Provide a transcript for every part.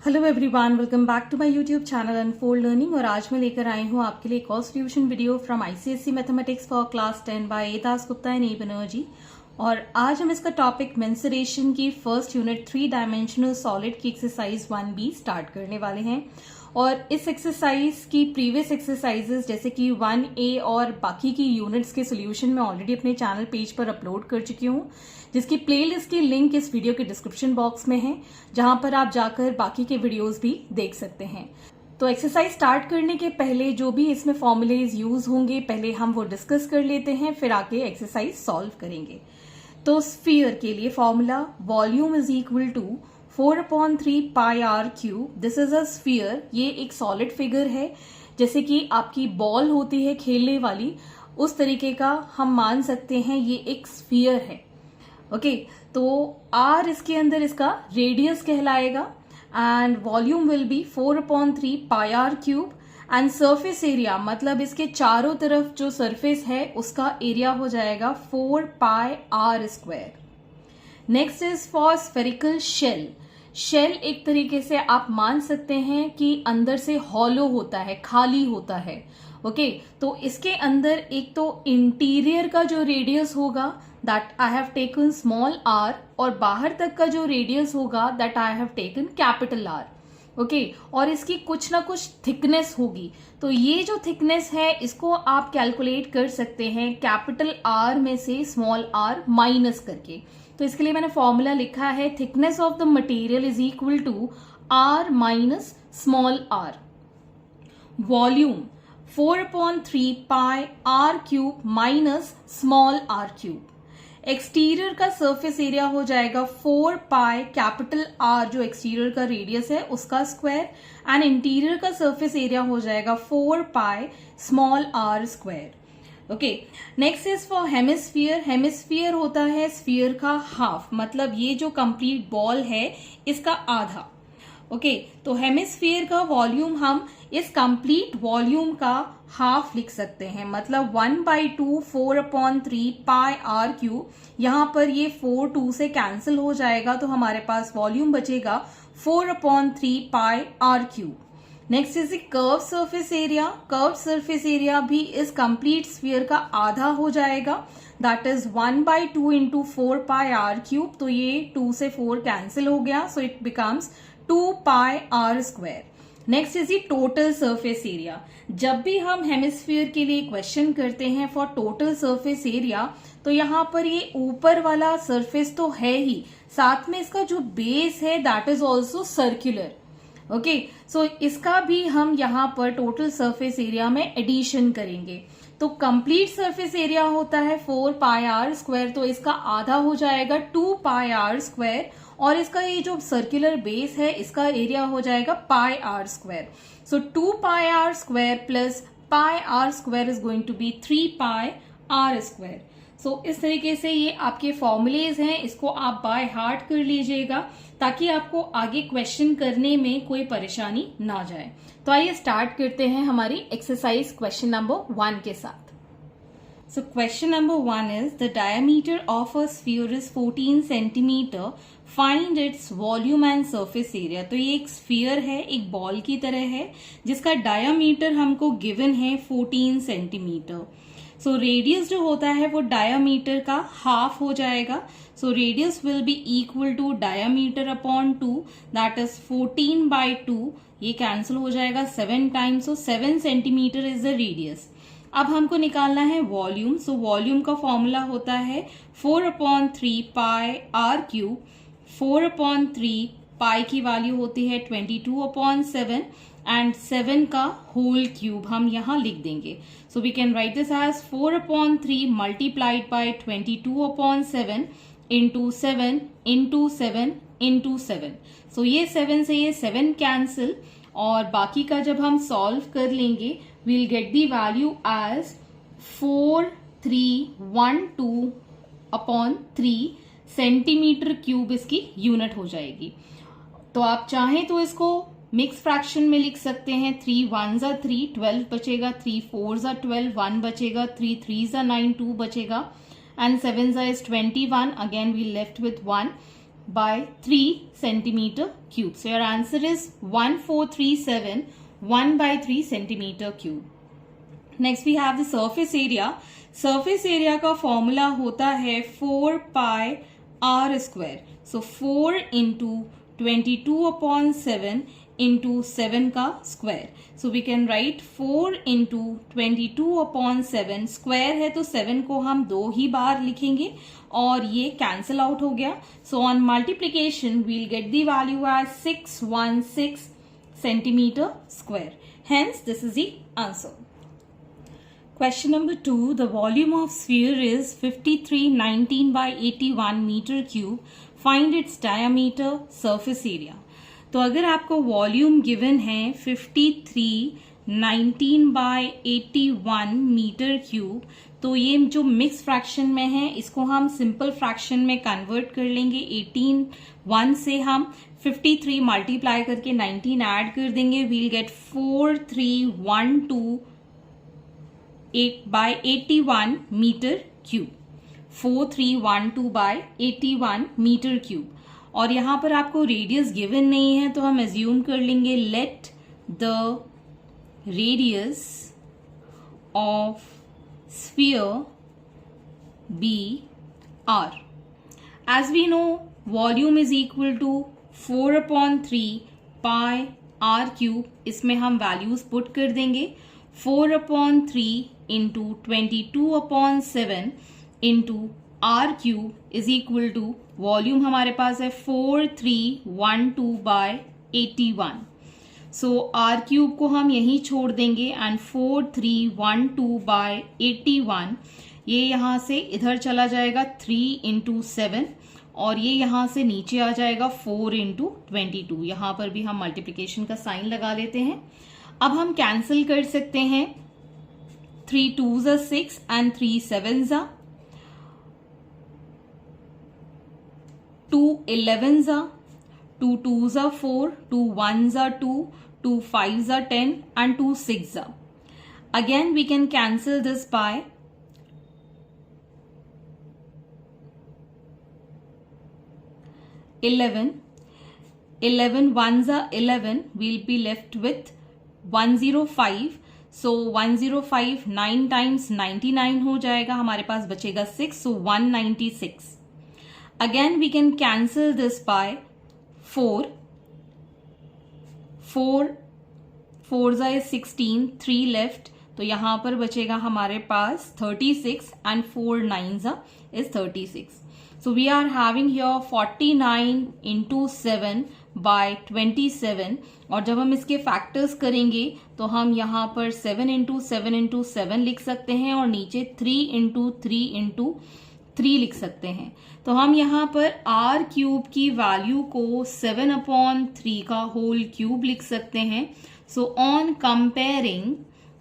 Hello everyone, welcome back to my YouTube channel unfold learning. और आज मैं लेकर आई हूँ आपके लिए एक और solution video from ICSE mathematics for class 10 by A Das Gupta and A Banerjee. और आज हम इसका टॉपिक मेंसुरेशन की फर्स्ट यूनिट 3 डायमेंशनल सॉलिड की एक्सरसाइज 1B स्टार्ट करने वाले हैं। और इस एक्सरसाइज की प्रीवियस एक्सरसाइजेस जैसे कि 1A और बाकी की यूनिट्स के सोल्यूशन मैं ऑलरेडी अपने चैनल पेज पर अपलोड कर चुकी हूँ, जिसकी प्लेलिस्ट की लिंक इस वीडियो के डिस्क्रिप्शन बॉक्स में है, जहां पर आप जाकर बाकी के वीडियोस भी देख सकते हैं। तो एक्सरसाइज स्टार्ट करने के पहले जो भी इसमें फॉर्मूलेज यूज होंगे पहले हम वो डिस्कस कर लेते हैं, फिर आके एक्सरसाइज सॉल्व करेंगे। तो स्फीयर के लिए formula volume is equal to 4/3 pi are cube. This is a sphere. ये एक सॉलिड फिगर है, जैसे कि आपकी बॉल होती है खेलने वाली, उस तरीके का हम मान सकते हैं ये एक स्फीयर है। ओके, तो आर इसके अंदर इसका रेडियस कहलाएगा and volume will be 4/3 pi are cube and surface area मतलब इसके चारों तरफ जो सरफेस है उसका एरिया हो जाएगा 4 pi R square. Next is for spherical shell. Shell एक तरीके से आप मान सकते हैं कि अंदर से हॉलो होता है, खाली होता है। ओके, तो इसके अंदर एक तो इंटीरियर का जो रेडियस होगा that I have taken small r, और बाहर तक का जो रेडियस होगा that I have taken capital R. Okay, और इसकी कुछ ना कुछ थिकनेस होगी। तो ये जो थिकनेस है इसको आप कैलकुलेट कर सकते हैं कैपिटल आर में से स्मॉल आर माइनस करके। तो इसके लिए मैंने फॉर्मूला लिखा है thickness of the material is equal to R minus small r. Volume 4/3 pi are cube minus small r cube. Exterior का सरफेस एरिया हो जाएगा 4 पाई कैपिटल आर जो एक्सटीरियर का रेडियस है उसका स्क्वायर, एंड इंटीरियर का सरफेस एरिया हो जाएगा 4 pi small r square. Okay, next is for hemisphere. Hemisphere होता है स्फीयर का हाफ, मतलब ये जो कंप्लीट बॉल है इसका आधा। ओके, तो हेमिस्फीयर का वॉल्यूम हम इस कंप्लीट वॉल्यूम का हाफ लिख सकते हैं, मतलब 1/2 4/3 पाई आर क्यूब। यहां पर ये 4 2 से कैंसिल हो जाएगा, तो हमारे पास वॉल्यूम बचेगा 4/3 pi are cube. Next is curve surface area. Curve surface area भी इस कंप्लीट स्फीयर का आधा हो जाएगा, that is 1/2 into 4 pi are cube. तो ये 2 से 4 कैंसिल हो गया, so it becomes 2 pi R square. Next is the total surface area. जब भी हम हेमिस्फीयर के लिए क्वेश्चन करते हैं फॉर टोटल सरफेस एरिया, तो यहाँ पर ये ऊपर वाला सरफेस तो है ही, साथ में इसका जो बेस है that is also circular. Okay, so इसका भी हम यहाँ पर टोटल सरफेस एरिया में एडिशन करेंगे। तो कंप्लीट सरफेस एरिया होता है 4 पाई आर स्क्वायर, तो इसका आधा हो जाएगा 2 पाई आर स्क्वायर, और इसका ये जो सर्कुलर बेस है इसका एरिया हो जाएगा pi R square. So 2 pi R square plus pi R square is going to be 3 pi R square. So इस तरीके से ये आपके फॉर्मूलेज हैं, इसको आप बाय हार्ट कर लीजिएगा ताकि आपको आगे क्वेश्चन करने में कोई परेशानी ना जाए। तो आइए स्टार्ट करते हैं हमारी एक्सरसाइज क्वेश्चन नंबर 1 के साथ। So question number 1 is the diameter of a sphere is 14 centimeter. Find its volume and surface area. तो ये एक स्फीयर है, एक बॉल की तरह है, जिसका डायामीटर हमको गिवन है 14 सेंटीमीटर। सो रेडियस जो होता है वो डायामीटर का हाफ हो जाएगा। So radius will be equal to diameter upon 2, that is 14/2। ये कैंसिल हो जाएगा 7 times, so 7 centimetre is the radius. अब हमको निकालना है वॉल्यूम। सो वॉल्यूम का फॉर्मूला होता है 4/3 पाई आर क्यूब। 4/3 पाई की वैल्यू होती है 22/7 एंड 7 का होल क्यूब हम यहाँ लिख देंगे। So we can write this as 4/3 multiplied by 22/7 into 7 into 7 into 7। सो ये 7 से ये 7 कैंसिल, और बाकी का जब हम सॉल्व कर लेंगे we'll get the value as 4312/3 centimetre cube इसकी यूनिट हो जाएगी। तो आप चाहें तो इसको मिक्स फ्रैक्शन में लिख सकते हैं। 3 1s are 3, 12 बचेगा, 3 4s are 12, 1 बचेगा, 3 3s are 9, 2 बचेगा, and 7s are 21, again we left with 1। by 3 centimeter cube. So your answer is 1437 1 by 3 centimeter cube. Next we have the surface area. Surface area का formula होता है 4 pi r square. So 4 into 22/7 into 7 का square. So we can write 4 into 22/7 square है तो 7 को हम 2 ही बार लिखेंगे और ये कैंसल आउट हो गया. So on multiplication we'll get the value as 616 centimeter square. Hence this is the answer. Question number 2. The volume of sphere is 5319 by 81 meter cube. Find its diameter, surface area. तो अगर आपको volume given है 5319 by 81 metre cube, तो ये जो mix fraction में है इसको हम सिंपल फ्रैक्शन में कन्वर्ट कर लेंगे. 1 से हम 53 मल्टीप्लाई करके 19 ऐड कर देंगे. We'll get 4312 by 81 metre cube. 4312 by 81 metre cube. और यहां पर आपको रेडियस गिवन नहीं है तो हम एज्यूम कर लेंगे let the radius of sphere be r. As we know, volume is equal to 4/3 pi r cube. इसमें हम वैल्यूज पुट कर देंगे. 4/3 into 22/7 into r cube is equal to volume हमारे पास है 4312 by 81. सो r क्यूब को हम यहीं छोड़ देंगे एंड 4312 by 81 ये यहां से इधर चला जाएगा 3 into 7 और ये यहां से नीचे आ जाएगा 4 into 22. यहां पर भी हम मल्टीप्लीकेशन का साइन लगा लेते हैं. अब हम कैंसिल कर सकते हैं. 3 2s are 6 and 3 7s are 2 11s are 2 2s are 4 2 1s are 2 2 5s are 10 and 2 6s are. Again we can cancel this by 11 1s are 11. We'll be left with 105. So 105 9 times 99 हो जाएगा. हमारे पास बचेगा 6. So 196. Again we can cancel this by 4. 4 4s is 16. 3 left. तो यहाँ पर बचेगा हमारे पास 36 and 4 9s is 36. So we are having here 49 into 7 by 27. और जब हम इसके फैक्टर्स करेंगे तो हम यहाँ पर 7 into 7 into 7 लिख सकते हैं और नीचे 3 into 3 into 3 लिख सकते हैं. तो हम यहाँ पर r क्यूब की वैल्यू को 7/3 का होल क्यूब लिख सकते हैं. So on comparing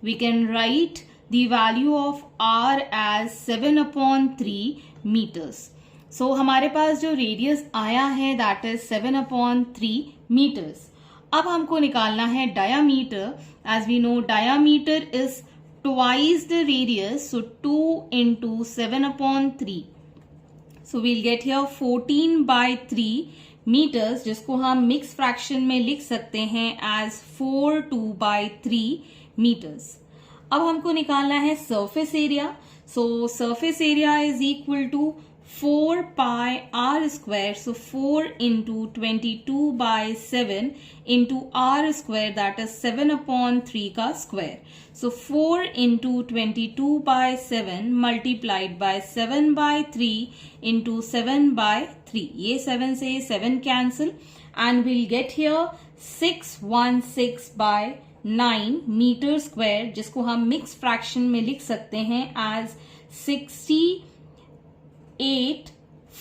we can write the value of r as 7/3 metres. So हमारे पास जो रेडियस आया है दैट इज 7/3 मीटर्स. अब हमको निकालना है diameter. As we know diameter is twice the radius, so 2 into 7/3. So we'll get here 14/3 meters, जिसको हम मिक्स फ्रैक्शन में लिख सकते हैं as 42/3 meters. अब हमको निकालना है surface area. So surface area is equal to 4 pi r square. So 4 into 22/7 into r square, that is 7/3 का square. So 4 into 22/7 multiplied by 7/3 into 7/3. ये 7 से 7 cancel and we'll get here 616/9 meter square, जिसको हम mix fraction में लिख सकते हैं as 68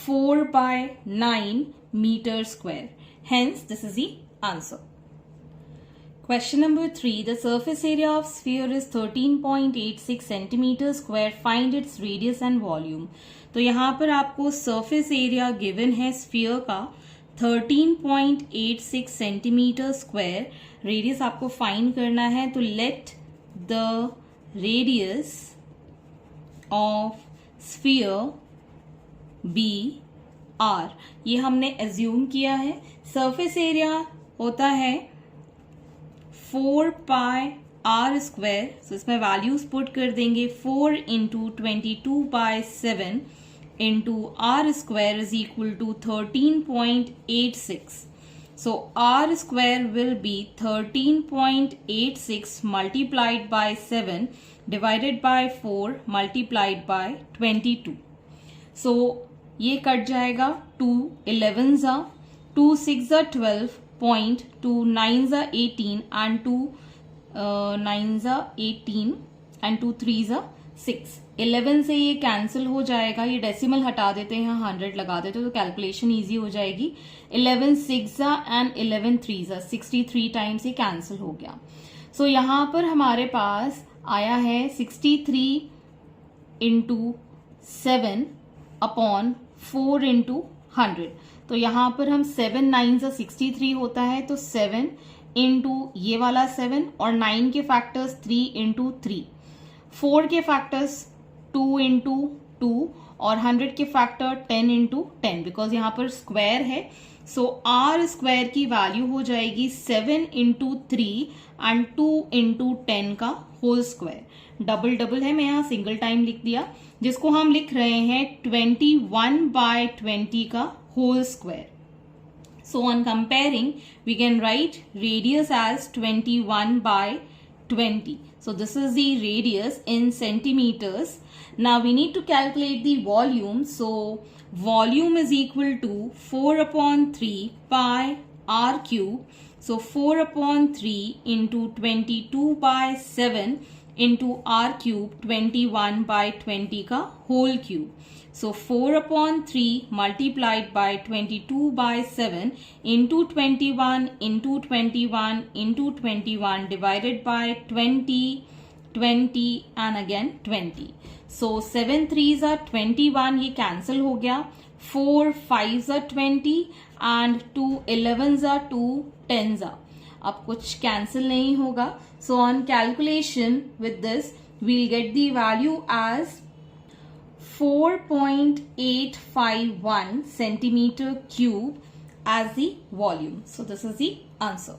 4/9 meter square. Hence this is the answer. Question number 3. The surface area of sphere is 13.86 centimeter square. Find its radius and volume. तो यहाँ पर आपको surface area given है sphere का 13.86 centimeter square. Radius आपको find करना है. तो let the radius of sphere be r, ये हमने एज्यूम किया है। सरफेस एरिया होता है 4 पाई आर स्क्वायर, तो इसमें वैल्यूज पुट कर देंगे 4 into 22/7 into are square is equal to 13.86. So r square will be 13.86 multiplied by 7 divided by 4 multiplied by 22. So ये कट जाएगा 2 11s are 2 6 are 12 point 2 9s are 18 and 2 9s are 18 and 2 3s are 6. 11 से ये cancel हो जाएगा, ये decimal हटा देते हैं, 100 लगा देते हैं तो कैलकुलेशन इजी हो जाएगी। 11 6 एंड 11 3 63 टाइम्स ये कैंसिल हो गया। सो यहाँ पर हमारे पास आया है 63 इंटू 7 अपॉन 4 इंटू 100। तो यहाँ पर हम 7 9 63 होता है, तो 7 इंटू ये वाला 7 और 9 के फैक्टर्स 3 इंटू 3, 4 के फैक्टर्स 2 इंटू 2 और 100 के फैक्टर 10 इंटू 10, बिकॉज यहाँ पर स्क्वायर है। सो आर स्क्वायर की वैल्यू हो जाएगी 7 इंटू 3 एंड 2 इंटू 10 का होल स्क्वायर। डबल डबल है, मैं यहाँ सिंगल टाइम लिख दिया, जिसको हम लिख रहे हैं 21/20 का whole square. So on comparing, we can write radius as 21/20. So this is the radius in centimeters. Now we need to calculate the volume. So volume is equal to 4/3 pi r cube. So 4/3 into 22/7 into r cube 21/20 का whole cube. So 4/3 multiplied by 22/7 into 21 into 21 into 21 divided by 20, 20 and again 20. So 7 3s are 21, ये cancel हो गया, 4 5s are 20 and 2 11s are 2 10s are. अब कुछ cancel नहीं होगा. So on calculation with this, we'll get the value as 4.851 centimeter cube as the volume. So this is the answer.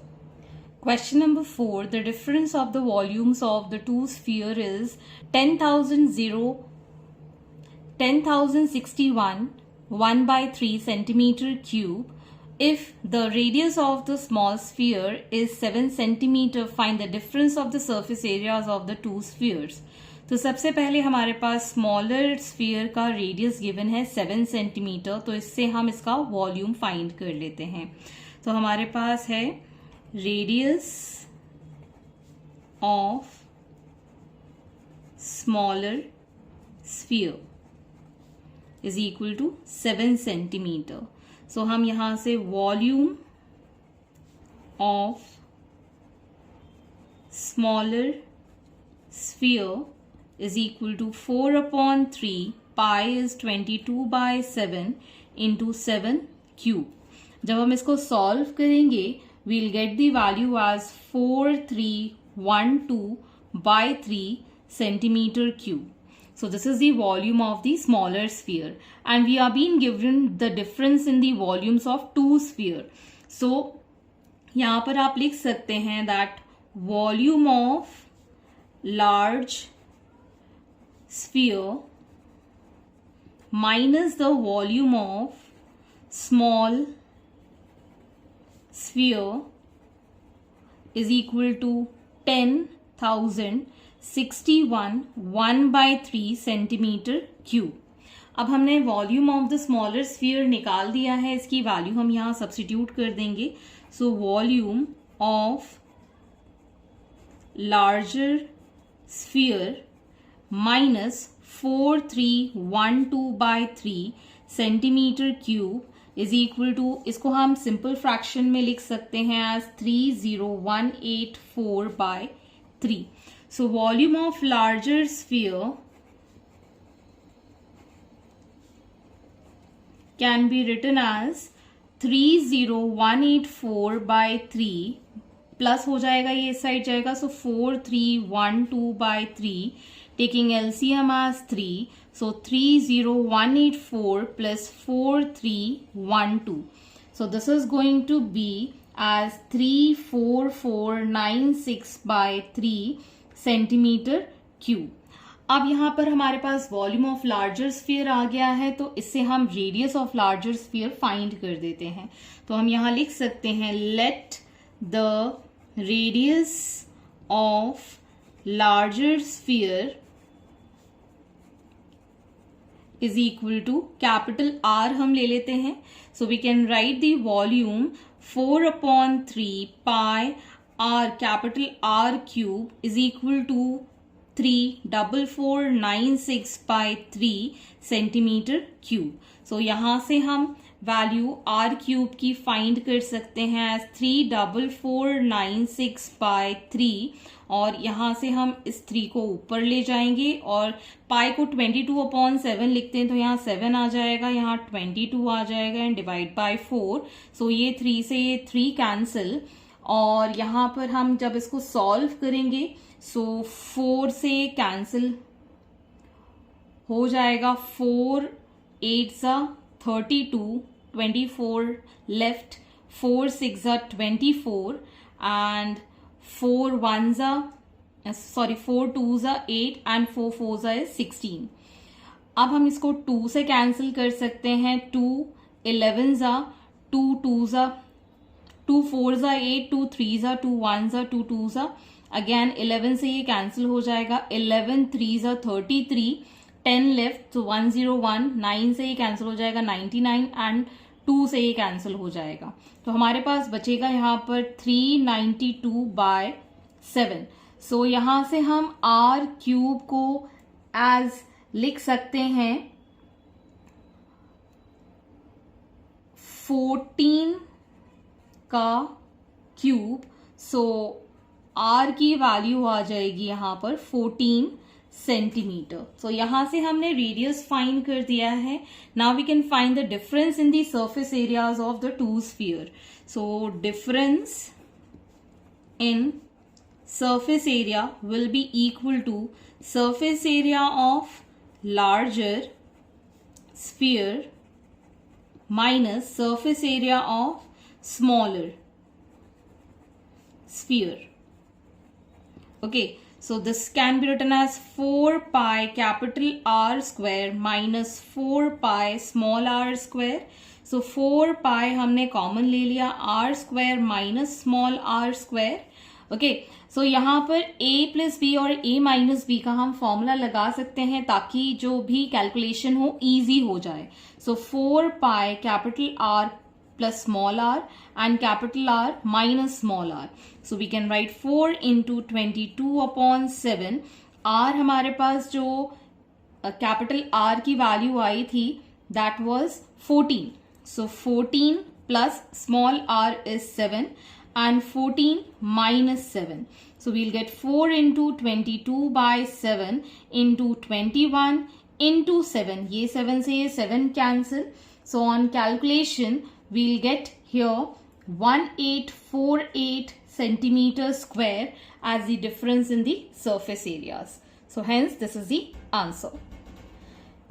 Question number 4. The difference of the volumes of the two sphere is 10,061 1/3 centimeter cube. If the radius of the small sphere is 7 centimeter, find the difference of the surface areas of the two spheres. तो सबसे पहले हमारे पास smaller sphere का radius given है 7 centimetre, तो इससे हम इसका वॉल्यूम फाइंड कर लेते हैं। तो हमारे पास है radius of smaller sphere is equal to 7 centimetre. So हम यहां से volume of smaller sphere is equal to 4/3 pi is 22/7 into 7 cube. जब हम इसको सॉल्व करेंगे, we'll get the value as 4312/3 centimeter cube. So this is the volume of the smaller sphere, and we are being given the difference in the volumes of two sphere. So यहाँ पर आप लिख सकते हैं that volume of large sphere minus the volume of small sphere is equal to 10,061 1/3 centimeter cube. अब हमने volume of the smaller sphere निकाल दिया है, इसकी वैल्यू हम यहाँ सब्स्टिट्यूट कर देंगे। So volume of larger sphere minus 4312/3 centimetre cube is equal to, इसको हम सिंपल फ्रैक्शन में लिख सकते हैं as 30184/3. So volume of larger sphere can be written as 30184/3 plus हो जाएगा, ये इस साइड जाएगा, सो 4312/3 taking LCM as 3, so 30184 plus 4312. So this is going to be as 34496 by 3 centimeter cube. अब यहाँ पर हमारे पास वॉल्यूम ऑफ लार्जर स्फीयर आ गया है, तो इससे हम radius of larger sphere find कर देते हैं. तो हम यहाँ लिख सकते हैं let the radius of larger sphere is equal to capital R हम ले लेते हैं. So we can write the volume 4/3 pi R capital R cube is equal to 34496 by 3 centimetre cube. So यहाँ से हम वैल्यू आर क्यूब की find कर सकते हैं एज 34496 by 3, और यहाँ से हम इस 3 को ऊपर ले जाएंगे और पाई को 22/7 लिखते हैं, तो यहाँ 7 आ जाएगा, यहाँ 22 आ जाएगा एंड डिवाइड बाय 4. सो ये 3 से ये 3 कैंसिल, और यहाँ पर हम जब इसको सॉल्व करेंगे सो 4 से कैंसिल हो जाएगा, 4 8 32, 24 लेफ्ट, 4 6 24 एंड 4 2 8 एंड 4 4 16. अब हम इसको 2 से कैंसिल कर सकते हैं. 2 11 2 2 2 4 8, 2 3 2 1 2 2 अगेन 11 से ये कैंसिल हो जाएगा. 11 3 33, 10 लेफ्ट, तो 101. 9 से ये कैंसिल हो जाएगा 99 एंड 2 से ये कैंसिल हो जाएगा. तो हमारे पास बचेगा यहाँ पर 392 by 7. सो यहाँ से हम आर क्यूब को एज लिख सकते हैं 14 का क्यूब. सो आर की वैल्यू आ जाएगी यहाँ पर 14 सेंटीमीटर. सो यहाँ से हमने रेडियस फाइंड कर दिया है. Now we can find the difference in the surface areas of the two sphere. So difference in surface area will be equal to surface area of larger sphere minus surface area of smaller sphere. Okay, so this can be written as 4 pi capital R square minus 4 pi small r square. So 4 pi हमने common ले लिया, r square minus small r square. Okay, so यहाँ पर a plus B और a minus B का हम formula लगा सकते हैं ताकि जो भी कैलकुलेशन हो इजी हो जाए. So 4 pi capital R plus small r and capital R minus small r. So we can write 4 into 22/7. r हमारे पास जो कैपिटल R की वैल्यू आई थी that was 14. So 14 plus small r is 7 and 14 minus 7. So we'll get 4 into 22 by 7 into 21 into 7. ये 7 से ये 7 cancel. So on calculation we'll get here 1848 centimeter square as the difference in the surface areas. So hence this is the answer.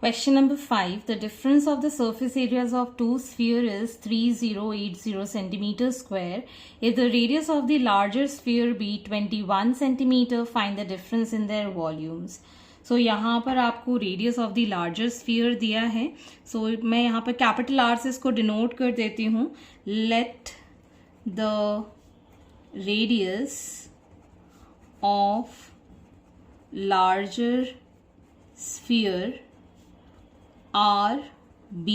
Question number 5. The difference of the surface areas of two spheres is 3080 centimeter square. If the radius of the larger sphere be 21 centimeter, find the difference in their volumes. So यहाँ पर आपको radius of the larger sphere दिया है. So मैं यहाँ पर capital R से इसको denote कर देती हूँ. Let the radius of larger sphere R B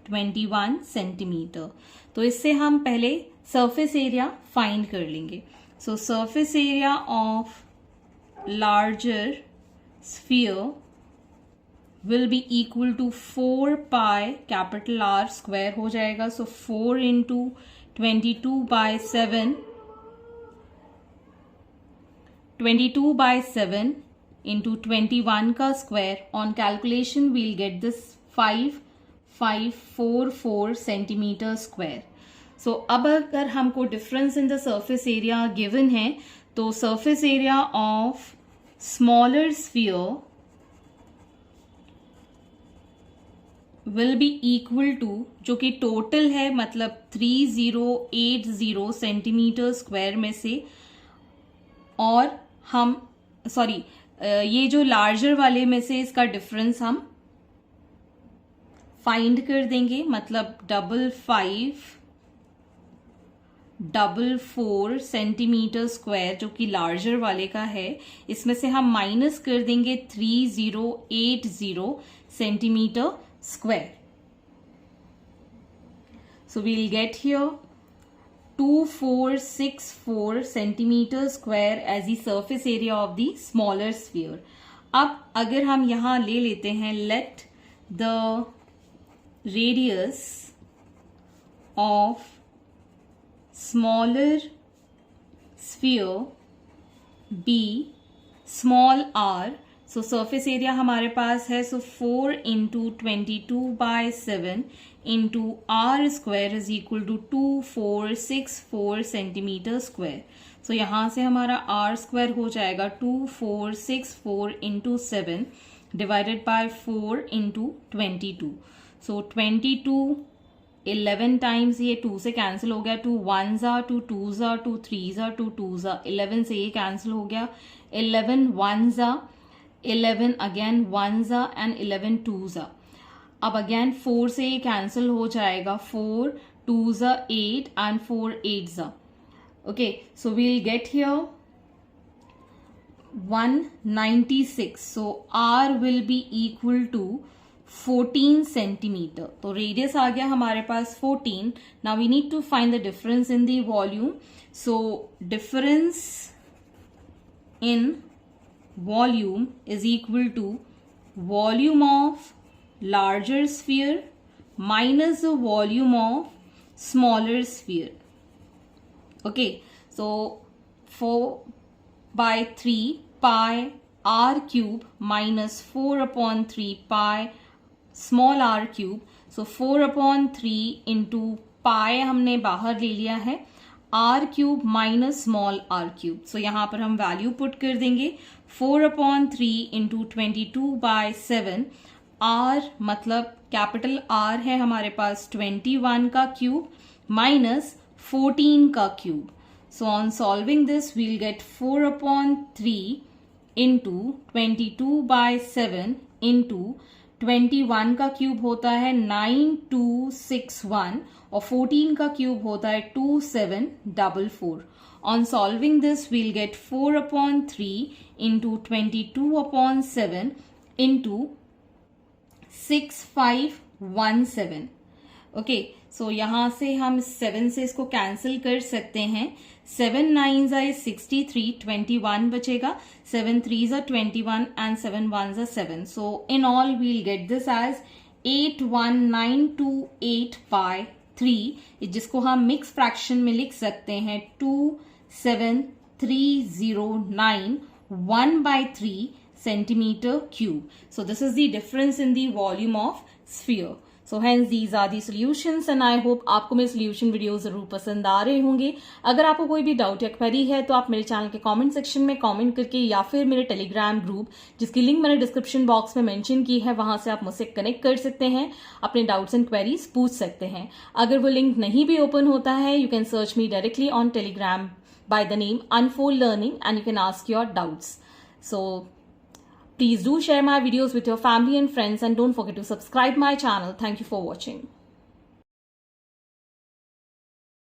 21 centimetre. तो इससे हम पहले सरफेस एरिया फाइंड कर लेंगे. So surface area of larger sphere will be equal to 4 pi capital R square हो जाएगा. सो 4 इंटू 22/7 22/7 into 21 का square. On calculation we'll get this 5544 centimetre square. So अब अगर हमको difference in the surface area given है तो surface area of smaller sphere will be equal to, जो कि टोटल है मतलब 3080 सेंटीमीटर स्क्वायर में से, और हम सॉरी ये जो लार्जर वाले में से इसका डिफरेंस हम फाइंड कर देंगे, मतलब 5544 सेंटीमीटर स्क्वायर जो कि लार्जर वाले का है, इसमें से हम माइनस कर देंगे 3080 centimetre square. So we'll get here 2464 centimeter square as the surface area of the smaller sphere. अब अगर हम यहां ले लेते हैं let the radius of smaller sphere be small r. So surface area हमारे पास है, so 4 into 22/7 into are square is equal to 2464 centimetre square. So यहाँ से हमारा आर स्क्वायर हो जाएगा 2464 into 7 divided by 4 into 22. So 22 11 times, ये 2 से कैंसिल हो गया, 2 1 ज़ा, 2 2 ज़ा, 2 3 ज़ा, 2 2 ज़ा, 11 से ये कैंसिल हो गया, 11 1 ज़ा, 11 अगेन 1 ज़ा एंड 11 2 ज़ा. अब अगेन 4 से ये कैंसिल हो जाएगा, 4 2 ज़ा 8 एंड 4 8 ज़ा. Okay, so we'll get here 196. So r will be equal to 14 centimetre. तो रेडियस आ गया हमारे पास 14. Now we need to find the difference in the volume. So difference in volume is equal to volume of larger sphere minus the volume of smaller sphere. Okay, so 4/3 pi r cube minus 4/3 pi small r cube. So 4/3 into pi हमने बाहर ले लिया है, R cube minus small r cube. So यहां पर हम value put कर देंगे, 4/3 इंटू 22/7. आर मतलब कैपिटल आर है हमारे पास 21 का क्यूब माइनस 14 का cube. So on solving this will get 4/3 into 22/7 into 21 का क्यूब होता है 9261 और 14 का क्यूब होता है 2744. On solving this, we'll get 4/3 into 22/7 into 6517. Okay, सो यहां से हम 7 से इसको कैंसिल कर सकते हैं. 7 9 ज़ा 63, 21 बचेगा, 7 3 ज़ा 21 एंड 7 1 ज़ा 7. So in all will get this as 81928/3, जिसको हम मिक्स फ्रैक्शन में लिख सकते हैं 27309 1/3 centimetre cube. So this is the difference in the volume of sphere. So hence these are the solutions and I hope आपको मेरे solution video जरूर पसंद आ रहे होंगे. अगर आपको कोई भी डाउट या क्वेरी है तो आप मेरे चैनल के कमेंट सेक्शन में कमेंट करके या फिर मेरे टेलीग्राम ग्रुप जिसकी लिंक मैंने डिस्क्रिप्शन बॉक्स में मेंशन की है वहां से आप मुझसे कनेक्ट कर सकते हैं, अपने डाउट्स एंड क्वेरीज पूछ सकते हैं. अगर वो लिंक नहीं भी ओपन होता है you can search me directly on Telegram by the name Unfold Learning and you can ask your doubts. So please do share my videos with your family and friends and don't forget to subscribe my channel. Thank you for watching.